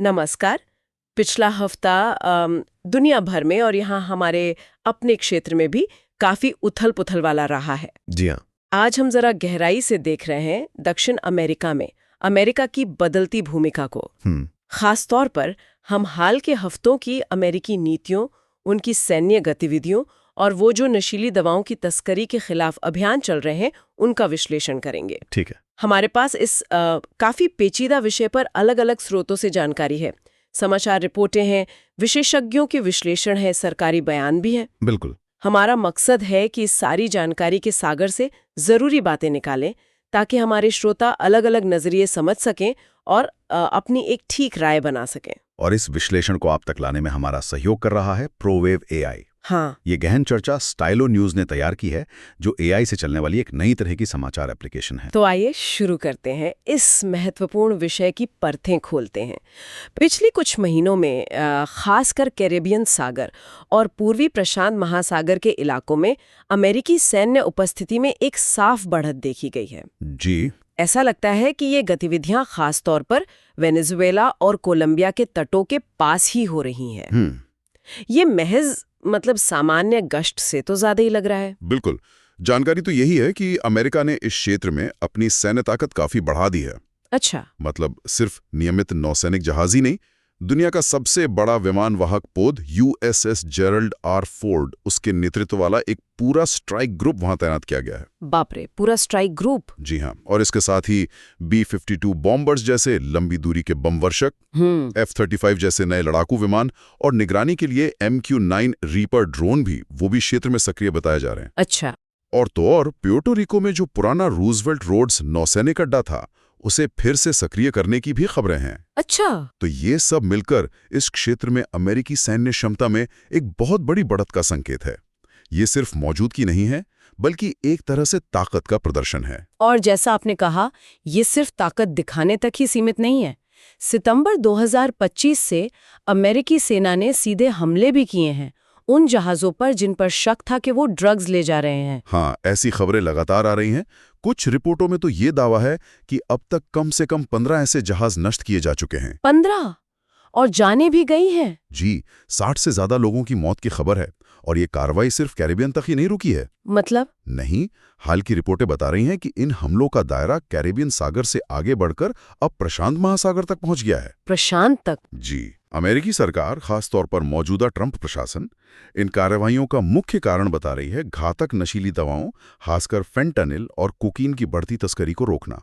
नमस्कार। पिछला हफ्ता दुनिया भर में और यहाँ हमारे अपने क्षेत्र में भी काफी उथल-पुथल वाला रहा है। जी हाँ। आज हम जरा गहराई से देख रहे हैं दक्षिण अमेरिका में अमेरिका की बदलती भूमिका को। खास तौर पर हम हाल के हफ्तों की अमेरिकी नीतियों, उनकी सैन्य गतिविधियों और वो जो नशीली दवाओं की तस्करी के खिलाफ अभियान चल रहे हैं, उनका विश्लेषण करेंगे। ठीक है। हमारे पास इस काफी पेचीदा विषय पर अलग-अलग स्रोतों से जानकारी है। समाचार रिपोर्टें हैं, विशेषज्ञों के विश्लेषण है, सरकारी बयान भी है। बिल्कुल। हमारा मकसद है कि इस सारी जानकारी के सागर से जरूरी बातें निकालें ताकि हमारे श्रोता अलग-अलग नजरिए समझ सकें और अपनी एक ठीक राय बना सकें। और इस विश्लेषण को आप तक लाने में हमारा सहयोग कर रहा है प्रोवेव एआई। हाँ, ये गहन चर्चा स्टाइलो न्यूज ने तैयार की है, जो एआई से चलने वाली एक नई तरह की समाचार एप्लीकेशन है। तो आइए शुरू करते हैं, इस महत्वपूर्ण विषय की परतें खोलते हैं। पिछले कुछ महीनों में खासकर कैरेबियन सागर और पूर्वी प्रशांत महासागर के इलाकों में अमेरिकी सैन्य उपस्थिति में एक साफ बढ़त देखी गई है। जी। ऐसा लगता है कि ये गतिविधियां खास तौर पर वेनेजुएला और कोलंबिया के तटों के पास ही हो रही हैं। ये महज सामान्य गश्त से तो ज्यादा ही लग रहा है। बिल्कुल। जानकारी तो यही है कि अमेरिका ने इस क्षेत्र में अपनी सैन्य ताकत काफी बढ़ा दी है। अच्छा। सिर्फ नियमित नौसैनिक जहाज ही नहीं, दुनिया का सबसे बड़ा विमान वाहक पोत यूएसएस जेरल्ड आर फोर्ड, उसके नेतृत्व वाला एक पूरा स्ट्राइक ग्रुप वहां तैनात किया गया है। बाप रे, पूरा स्ट्राइक ग्रुप? जी हाँ। और इसके साथ ही B-52 बॉम्बर्स जैसे लंबी दूरी के बम वर्षक, F-35 जैसे नए लड़ाकू विमान और निगरानी के लिए MQ-9 रीपर ड्रोन भी क्षेत्र में सक्रिय बताए जा रहे हैं। अच्छा। और प्यूर्टो रिको में जो पुराना रूजवेल्ट रोड्स नौसैनिक अड्डा था, उसे फिर से सक्रिय करने की भी खबरें हैं। अच्छा। तो ये सब मिलकर इस क्षेत्र में अमेरिकी सैन्य क्षमता में एक बहुत बड़ी बढ़त का संकेत है। ये सिर्फ मौजूदगी नहीं है, बल्कि एक तरह से ताकत का प्रदर्शन है। और जैसा आपने कहा, ये सिर्फ ताकत दिखाने तक ही सीमित नहीं है। सितंबर 2025 से अमेरिकी सेना ने सीधे हमले भी किए हैं उन जहाजों पर जिन पर शक था कि वो ड्रग्स ले जा रहे हैं। हाँ, ऐसी खबरें लगातार आ रही हैं। कुछ रिपोर्टों में तो ये दावा है कि अब तक कम से कम 15 ऐसे जहाज नष्ट किए जा चुके हैं। 15? और जाने भी गई हैं? जी, 60 से ज्यादा लोगों की मौत की खबर है। और ये कार्रवाई सिर्फ कैरिबियन तक ही नहीं रुकी है। मतलब? नहीं, हाल की रिपोर्टें बता रही हैं कि इन हमलों का दायरा कैरिबियन सागर से आगे बढ़कर अब प्रशांत महासागर तक पहुंच गया है। प्रशांत तक? जी। अमेरिकी सरकार, खासतौर पर मौजूदा ट्रंप प्रशासन, इन कार्रवाइयों का मुख्य कारण बता रही है घातक नशीली दवाओं, खासकर फेंटानिल और कोकीन की बढ़ती तस्करी को रोकना।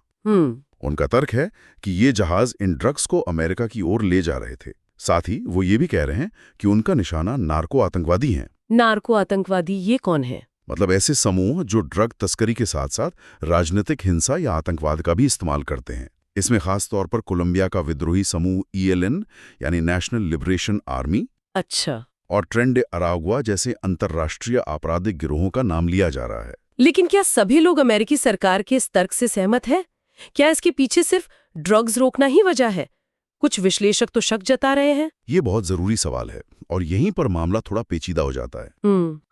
उनका तर्क है कि ये जहाज इन ड्रग्स को अमेरिका की ओर ले जा रहे थे। साथ ही वो ये भी कह रहे हैं कि उनका निशाना नार्को आतंकवादी हैं। नार्को आतंकवादी ये कौन है? ऐसे समूह जो ड्रग तस्करी के साथ साथ राजनीतिक हिंसा या आतंकवाद का भी इस्तेमाल करते हैं। इसमें खास तौर पर कोलंबिया का विद्रोही समूह ELN यानी नेशनल लिबरेशन आर्मी, अच्छा, और ट्रेन डे अरागुआ जैसे अंतर्राष्ट्रीय आपराधिक गिरोहों का नाम लिया जा रहा है। लेकिन क्या सभी लोग अमेरिकी सरकार के इस तर्क से सहमत हैं? क्या इसके पीछे सिर्फ ड्रग्स रोकना ही वजह है? कुछ विश्लेषक तो शक जता रहे हैं। ये बहुत जरूरी सवाल है और यहीं पर मामला थोड़ा पेचीदा हो जाता है।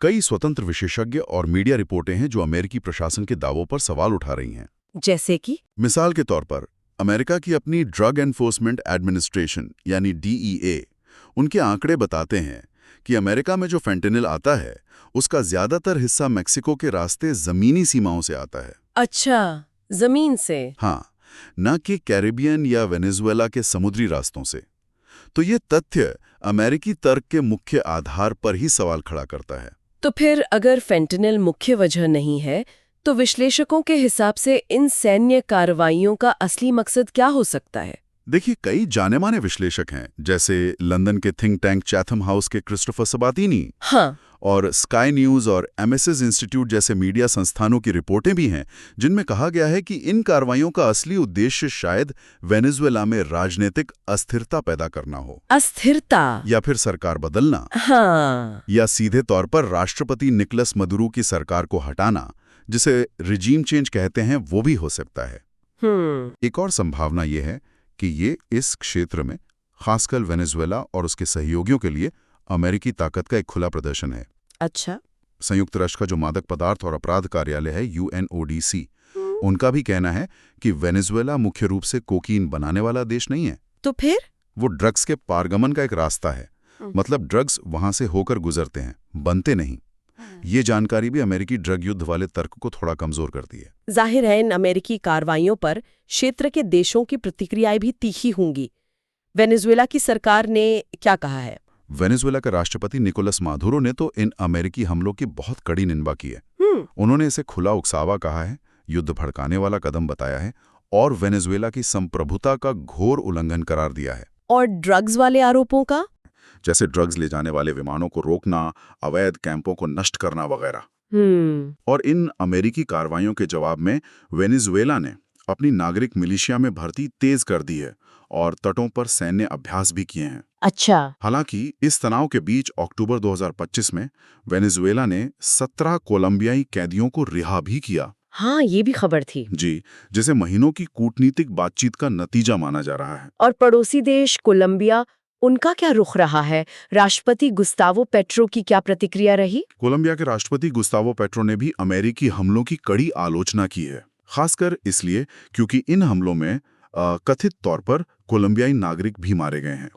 कई स्वतंत्र विशेषज्ञ और मीडिया रिपोर्टें हैं जो अमेरिकी प्रशासन के दावों पर सवाल उठा रही हैं। जैसे कि? मिसाल के तौर पर अमेरिका की अपनी ड्रग एनफोर्समेंट एडमिनिस्ट्रेशन यानी DEA, उनके आंकड़े बताते हैं कि अमेरिका में जो फेंटेनिल आता है, उसका ज्यादातर हिस्सा मेक्सिको के रास्ते जमीनी सीमाओं से आता है। अच्छा, जमीन से? हाँ, न कि कैरिबियन या वेनेजुएला के समुद्री रास्तों से। तो ये तथ्य अमेरिकी तर्क के मुख्य आधार पर ही सवाल खड़ा करता है। तो फिर अगर फेंटेनिल मुख्य वजह नहीं है, तो विश्लेषकों के हिसाब से इन सैन्य कार्रवाइयों का असली मकसद क्या हो सकता है? देखिए, कई जाने-माने विश्लेषक हैं, जैसे लंदन के थिंक टैंक चैथम हाउस के क्रिस्टोफर सबातिनी, हाँ, और स्काई न्यूज और MSS इंस्टीट्यूट जैसे मीडिया संस्थानों की रिपोर्टें भी हैं, जिनमें कहा गया है कि इन कार्रवाइयों का असली उद्देश्य शायद वेनेजुएला में राजनीतिक अस्थिरता पैदा करना हो। अस्थिरता? या फिर सरकार बदलना। हाँ। या सीधे तौर पर राष्ट्रपति निकोलस मदुरो की सरकार को हटाना, जिसे रिजीम चेंज कहते हैं, वो भी हो सकता है। एक और संभावना ये है कि ये इस क्षेत्र में खासकर वेनेजुएला और उसके सहयोगियों के लिए अमेरिकी ताकत का एक खुला प्रदर्शन है। अच्छा। संयुक्त राष्ट्र का जो मादक पदार्थ और अपराध कार्यालय है UNODC, उनका भी कहना है कि वेनेजुएला मुख्य रूप से कोकीन बनाने वाला देश नहीं है। तो फिर? वो ड्रग्स के पारगमन का एक रास्ता है। मतलब ड्रग्स वहां से होकर गुजरते हैं, बनते नहीं। ये जानकारी भी अमेरिकी ड्रग युद्ध वाले तर्क को थोड़ा कमजोर करती है। जाहिर है इन अमेरिकी कार्रवाइयों पर क्षेत्र के देशों की प्रतिक्रियाएं भी तीखी होंगी। वेनेजुएला की सरकार ने क्या कहा है? वेनेजुएला के राष्ट्रपति निकोलस मादुरो ने तो इन अमेरिकी हमलों की बहुत कड़ी निंदा की है। उन्होंने इसे खुला उकसावा कहा है, युद्ध भड़काने वाला कदम बताया है और वेनेजुएला की संप्रभुता का घोर उल्लंघन करार दिया है। और ड्रग्स वाले आरोपों का? जैसे ड्रग्स ले जाने वाले विमानों को रोकना, अवैध कैंपों को नष्ट करना वगैरह। और इन अमेरिकी कार्रवाइयों के जवाब में वेनेजुएला ने अपनी नागरिक मिलिशिया में भर्ती तेज कर दी है और तटों पर सैन्य अभ्यास भी किए हैं। अच्छा। हालांकि इस तनाव के बीच अक्टूबर 2025 में वेनेजुएला ने 17 कोलंबियाई कैदियों को रिहा भी किया। हाँ, ये भी खबर थी जी, जिसे महीनों की कूटनीतिक बातचीत का नतीजा माना जा रहा है। और पड़ोसी देश कोलंबिया, उनका क्या रुख रहा है? राष्ट्रपति गुस्तावो पेट्रो की क्या प्रतिक्रिया रही? कोलंबिया के राष्ट्रपति गुस्तावो पेट्रो ने भी अमेरिकी हमलों की कड़ी आलोचना की है, खासकर इसलिए क्योंकि इन हमलों में कथित तौर पर कोलंबियाई नागरिक भी मारे गए हैं,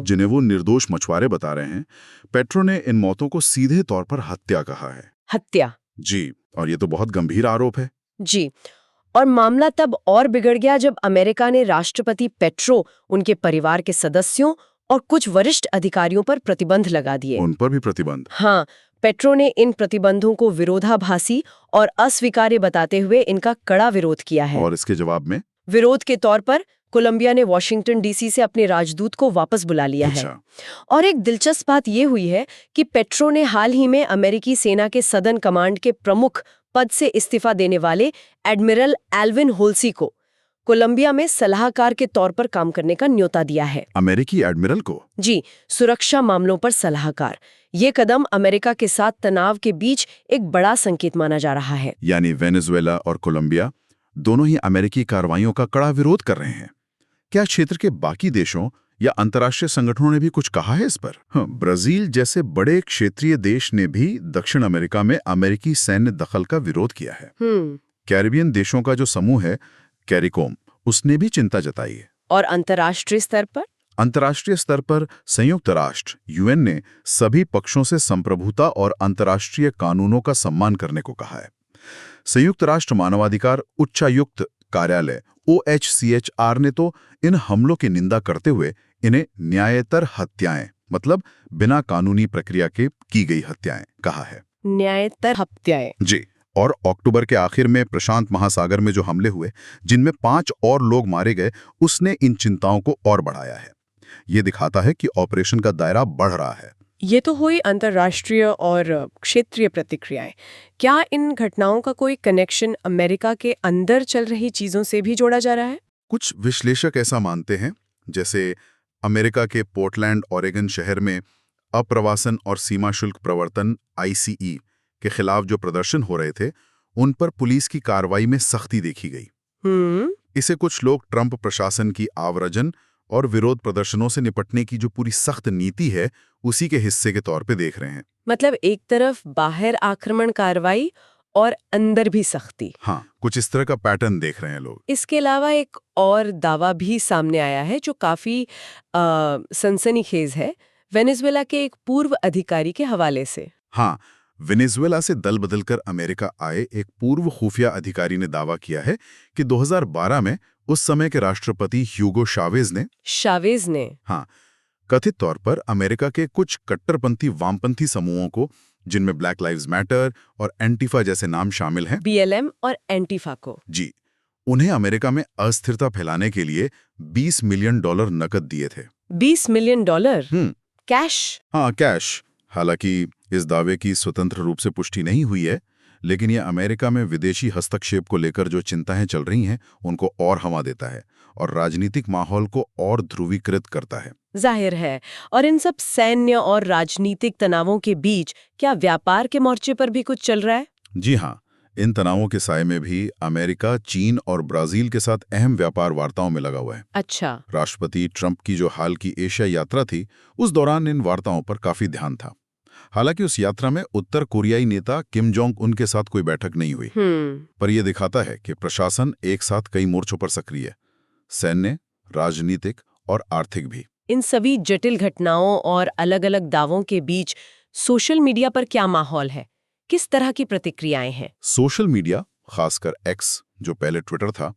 जिन्हें वो निर्दोष मछुआरे बता रहे हैं। पेट्रो ने इन मौतों को सीधे तौर पर हत्या कहा है। हत्या? जी, और ये तो बहुत गंभीर आरोप है। जी, और मामला तब और बिगड़ गया जब अमेरिका ने राष्ट्रपति पेट्रो, उनके परिवार के सदस्यों और कुछ वरिष्ठ अधिकारियों पर प्रतिबंध लगा दिए। उन पर भी प्रतिबंध? हाँ, पेट्रो ने इन प्रतिबंधों को विरोधाभासी और अस्वीकार्य बताते हुए इनका कड़ा विरोध किया है। और इसके जवाब में? विरोध के तौर पर कोलंबिया ने वॉशिंगटन डीसी से अपने राजदूत को वापस बुला लिया है। और एक दिलचस्प बात यह हुई है कि पेट्रो ने हाल ही में अमेरिकी सेना के सदर्न कमांड के प्रमुख पद से इस्तीफा देने वाले एडमिरल एल्विन होल्सी को कोलंबिया में सलाहकार के तौर पर काम करने का न्योता दिया है। अमेरिकी एडमिरल को? जी, सुरक्षा मामलों पर सलाहकार। ये कदम अमेरिका के साथ तनाव के बीच एक बड़ा संकेत माना जा रहा है। यानी वेनेजुएला और कोलंबिया दोनों ही अमेरिकी कार्रवाइयों का कड़ा विरोध कर रहे हैं। क्या क्षेत्र के बाकी देशों या अंतर्राष्ट्रीय संगठनों ने भी कुछ कहा है इस पर? हाँ, ब्राजील जैसे बड़े क्षेत्रीय देश ने भी दक्षिण अमेरिका में अमेरिकी सैन्य दखल का विरोध किया है। कैरिबियन देशों का जो समूह है कैरिकोम, उसने भी चिंता जताई है। और अंतर्राष्ट्रीय स्तर पर? अंतर्राष्ट्रीय स्तर पर संयुक्त राष्ट्र यूएन ने सभी पक्षों से संप्रभुता और अंतर्राष्ट्रीय कानूनों का सम्मान करने को कहा है। संयुक्त राष्ट्र मानवाधिकार उच्चायुक्त कार्यालय OHCHR ने तो इन हमलों की निंदा करते हुए इन्हें न्यायेतर हत्याएं, मतलब बिना कानूनी प्रक्रिया के की गई हत्याएं कहा है। न्यायेतर हत्याएं? जी, और अक्टूबर के आखिर में प्रशांत महासागर में जो हमले हुए, जिनमें 5 और लोग मारे गए, उसने इन चिंताओं को और बढ़ाया है। ये दिखाता है कि ऑपरेशन का दायरा बढ़ रहा है। ये तो हुई अंतर्राष्ट्रीय और क्षेत्रीय प्रतिक्रियाएं। क्या इन घटनाओं का कोई कनेक्शन अमेरिका के अंदर चल रही चीजों से भी जोड़ा जा रहा है? कुछ विश्लेषक ऐसा मानते हैं। जैसे अमेरिका के पोर्टलैंड ओरेगन शहर में अप्रवासन और सीमा शुल्क प्रवर्तन ICE के खिलाफ जो प्रदर्शन हो रहे थे, उन पर पुलिस की कार्रवाई में सख्ती देखी गई। इसे कुछ लोग ट्रंप प्रशासन की आव्रजन और विरोध प्रदर्शनों से निपटने की जो पूरी सख्त नीति है, उसी के हिस्से के तौर पे देख रहे हैं। मतलब एक तरफ बाहर आक्रमण कार्रवाई और अंदर भी सख्ती। हाँ, कुछ इस तरह का पैटर्न देख रहे हैं लोग। इसके अलावा एक और दावा भी सामने आया है जो काफी सनसनीखेज है, वेनेजुएला के एक पूर्व अधिकारी के हवाले से। हाँ, वेनेजुएला से दल बदलकर अमेरिका आए एक पूर्व खुफिया अधिकारी ने दावा किया है कि 2012 में उस समय के राष्ट्रपति ह्यूगो शावेज ने हाँ, कथित तौर पर अमेरिका के कुछ कट्टरपंथी वामपंथी समूहों को, जिनमें ब्लैक लाइव्स मैटर और एंटीफा जैसे नाम शामिल हैं, BLM और एंटीफा को, जी, उन्हें अमेरिका में अस्थिरता फैलाने के लिए $20 मिलियन नकद दिए थे। $20 मिलियन? कैश? हाँ, कैश। हालांकि इस दावे की स्वतंत्र रूप से पुष्टि नहीं हुई है, लेकिन यह अमेरिका में विदेशी हस्तक्षेप को लेकर जो चिंताएं चल रही हैं, उनको और हवा देता है और राजनीतिक माहौल को और ध्रुवीकृत करता है। जाहिर है। और इन सब सैन्य और राजनीतिक तनावों के बीच क्या व्यापार के मोर्चे पर भी कुछ चल रहा है? जी हाँ, इन तनावों के साये में भी अमेरिका चीन और ब्राजील के साथ अहम व्यापार वार्ताओं में लगा हुआ है। अच्छा। राष्ट्रपति ट्रंप की जो हाल की एशिया यात्रा थी, उस दौरान इन वार्ताओं पर काफी ध्यान था। हालांकि उस यात्रा में उत्तर कोरियाई नेता किम जोंग उन के साथ कोई बैठक नहीं हुई, पर यह दिखाता है कि प्रशासन एक साथ कई मोर्चों पर सक्रिय है। सैन्य, राजनीतिक और आर्थिक भी। इन सभी जटिल घटनाओं और अलग-अलग दावों के बीच सोशल मीडिया पर क्या माहौल है? किस तरह की प्रतिक्रियाएं हैं? सोशल मीडिया, खासकर एक्स जो पहले ट्विटर था,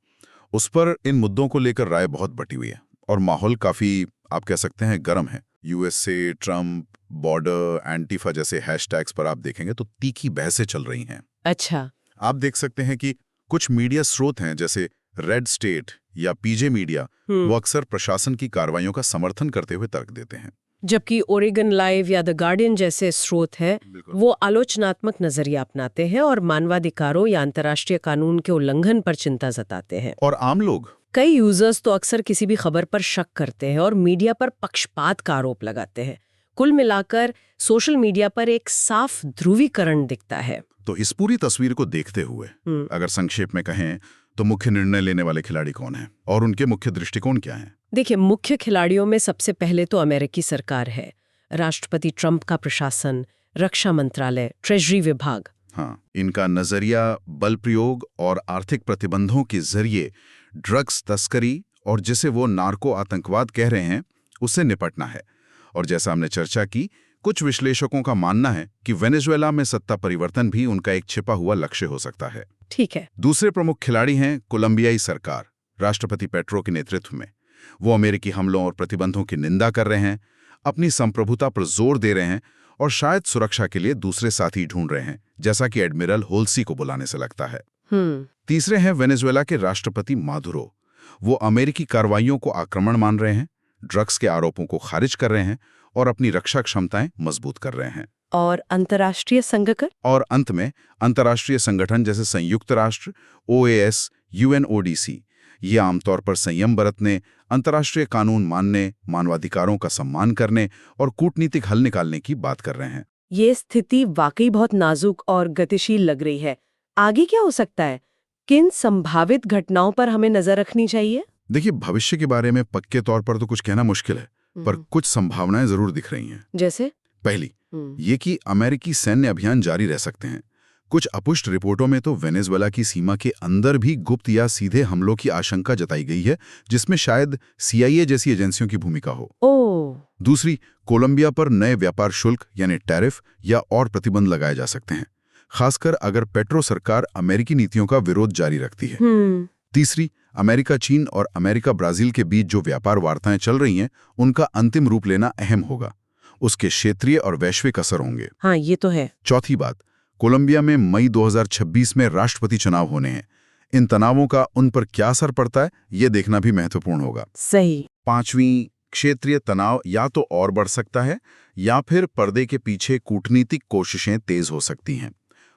उस पर इन मुद्दों को लेकर राय बहुत बटी हुई है और माहौल काफी, आप कह सकते हैं, गर्म है। यूएसए, ट्रंप, बॉर्डर, एंटीफा जैसे हैशटैग्स पर आप देखेंगे तो तीखी बहसें चल रही हैं। अच्छा। आप देख सकते हैं कि कुछ मीडिया स्रोत हैं जैसे रेड स्टेट या पीजे मीडिया, वो अक्सर प्रशासन की कार्रवाइयों का समर्थन करते हुए तर्क देते हैं, जबकि ओरेगन लाइव या द गार्डियन जैसे स्रोत हैं, वो आलोचनात्मक नजरिया अपनाते हैं और मानवाधिकारों या अंतर्राष्ट्रीय कानून के उल्लंघन पर चिंता जताते हैं। और आम लोग, कई यूजर्स तो अक्सर किसी भी खबर पर शक करते हैं और मीडिया पर पक्षपात का आरोप लगाते हैं। कुल मिलाकर सोशल मीडिया पर एक साफ ध्रुवीकरण दिखता है। तो इस पूरी तस्वीर को देखते हुए अगर संक्षेप में कहें तो मुख्य निर्णय लेने वाले खिलाड़ी कौन हैं और उनके मुख्य दृष्टिकोण क्या हैं? देखिए, मुख्य खिलाड़ियों में सबसे पहले तो अमेरिकी सरकार है। राष्ट्रपति ट्रंप का प्रशासन, रक्षा मंत्रालय, ट्रेजरी विभाग। हाँ, इनका नजरिया बल प्रयोग और आर्थिक प्रतिबंधों के जरिए ड्रग्स तस्करी और जिसे वो नार्को आतंकवाद कह रहे हैं, उससे निपटना है। और जैसा हमने चर्चा की, कुछ विश्लेषकों का मानना है कि वेनेजुएला में सत्ता परिवर्तन भी उनका एक छिपा हुआ लक्ष्य हो सकता है। ठीक है। दूसरे प्रमुख खिलाड़ी हैं कोलंबियाई सरकार, राष्ट्रपति पेट्रो के नेतृत्व में। वो अमेरिकी हमलों और प्रतिबंधों की निंदा कर रहे हैं, अपनी संप्रभुता पर जोर दे रहे हैं और शायद सुरक्षा के लिए दूसरे साथी ढूंढ रहे हैं, जैसा कि एडमिरल होल्सी को बुलाने से लगता है। तीसरे हैं वेनेजुएला के राष्ट्रपति मादुरो। वो अमेरिकी कार्रवाइयों को आक्रमण मान रहे हैं, ड्रग्स के आरोपों को खारिज कर रहे हैं और अपनी रक्षा क्षमताएं मजबूत कर रहे हैं। और अंतर्राष्ट्रीय संगठन? और अंत में अंतर्राष्ट्रीय संगठन जैसे संयुक्त राष्ट्र, OAS, UNODC, ये आमतौर पर संयम बरतने, अंतर्राष्ट्रीय कानून मानने, मानवाधिकारों का सम्मान करने और कूटनीतिक हल निकालने की बात कर रहे हैं। ये स्थिति वाकई बहुत नाजुक और गतिशील लग रही है। आगे क्या हो सकता है? किन संभावित घटनाओं पर हमें नजर रखनी चाहिए? देखिए, भविष्य के बारे में पक्के तौर पर तो कुछ कहना मुश्किल है, पर कुछ संभावनाएं जरूर दिख रही हैं। जैसे? पहली, ये कि अमेरिकी सैन्य अभियान जारी रह सकते हैं। कुछ अपुष्ट रिपोर्टों में तो वेनेजुएला की सीमा के अंदर भी गुप्त या सीधे हमलों की आशंका जताई गई है, जिसमें शायद CIA जैसी एजेंसियों की भूमिका हो। दूसरी, कोलंबिया पर नए व्यापार शुल्क यानी टैरिफ या और प्रतिबंध लगाए जा सकते हैं, खासकर अगर पेट्रो सरकार अमेरिकी नीतियों का विरोध जारी रखती है। तीसरी, अमेरिका चीन और अमेरिका ब्राजील के बीच जो व्यापार वार्ताएं चल रही हैं, उनका अंतिम रूप लेना अहम होगा। उसके क्षेत्रीय और वैश्विक असर होंगे। हाँ, ये तो है। चौथी बात, कोलंबिया में मई 2026 में राष्ट्रपति चुनाव होने हैं। इन तनावों का उन पर क्या असर पड़ता है, ये देखना भी महत्वपूर्ण होगा। सही। पांचवीं, क्षेत्रीय तनाव या तो और बढ़ सकता है या फिर पर्दे के पीछे कूटनीतिक कोशिशें तेज हो सकती हैं।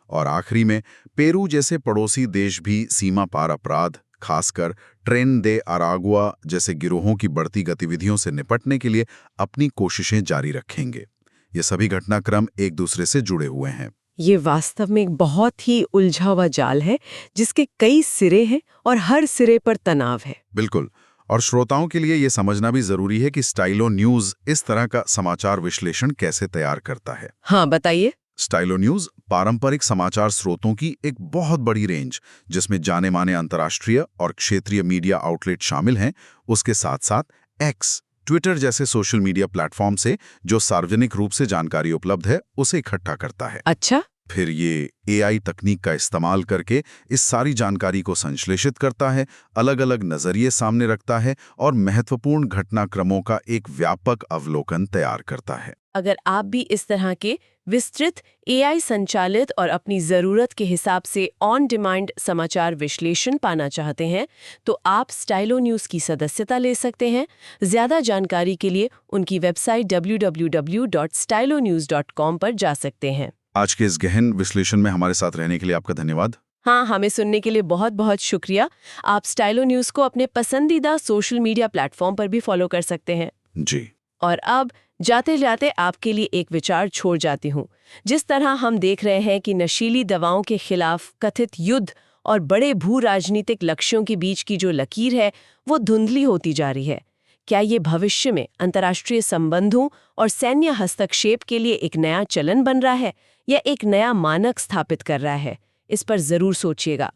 और आखिरी में, पेरू जैसे पड़ोसी देश भी सीमा पार अपराध, खासकर ट्रेन दे अरागुआ जैसे गिरोहों की बढ़ती गतिविधियों से निपटने के लिए अपनी कोशिशें जारी रखेंगे। ये सभी घटनाक्रम एक दूसरे से जुड़े हुए हैं। ये वास्तव में एक बहुत ही उलझा हुआ जाल है, जिसके कई सिरे हैं और हर सिरे पर तनाव है। बिल्कुल। और श्रोताओं के लिए ये समझना भी जरूरी है कि स्टाइलो न्यूज इस तरह का समाचार विश्लेषण कैसे तैयार करता है। हाँ, बताइए। स्टाइलो न्यूज पारंपरिक समाचार स्रोतों की एक बहुत बड़ी रेंज, जिसमें जाने माने अंतर्राष्ट्रीय और क्षेत्रीय मीडिया आउटलेट शामिल हैं, उसके साथ साथ एक्स, ट्विटर जैसे सोशल मीडिया प्लेटफॉर्म से जो सार्वजनिक रूप से जानकारी उपलब्ध है, उसे इकट्ठा करता है। अच्छा। फिर ये AI तकनीक का इस्तेमाल करके इस सारी जानकारी को संश्लेषित करता है, अलग अलग नजरिए सामने रखता है और महत्वपूर्ण घटनाक्रमों का एक व्यापक अवलोकन तैयार करता है। अगर आप भी इस तरह के विस्तृत AI संचालित और अपनी ज़रूरत के हिसाब से ऑन डिमांड समाचार विश्लेषण पाना चाहते हैं, तो आप स्टाइलो न्यूज़ की सदस्यता ले सकते हैं। ज़्यादा जानकारी के लिए उनकी वेबसाइट www.stylonews.com पर जा सकते हैं। आज के इस गहन विश्लेषण में हमारे साथ रहने के लिए आपका धन्यवाद। हाँ, हमें सुनने के लिए बहुत बहुत शुक्रिया। आप स्टाइलो न्यूज़ को अपने पसंदीदा सोशल मीडिया प्लेटफॉर्म पर भी फॉलो कर सकते हैं। जी। और अब जाते जाते आपके लिए एक विचार छोड़ जाती हूँ। जिस तरह हम देख रहे हैं कि नशीली दवाओं के खिलाफ कथित युद्ध और बड़े भू राजनीतिक लक्ष्यों के बीच की जो लकीर है, वो धुंधली होती जा रही है। क्या ये भविष्य में अंतर्राष्ट्रीय संबंधों और सैन्य हस्तक्षेप के लिए एक नया चलन बन रहा है या एक नया मानक स्थापित कर रहा है? इस पर जरूर सोचिएगा।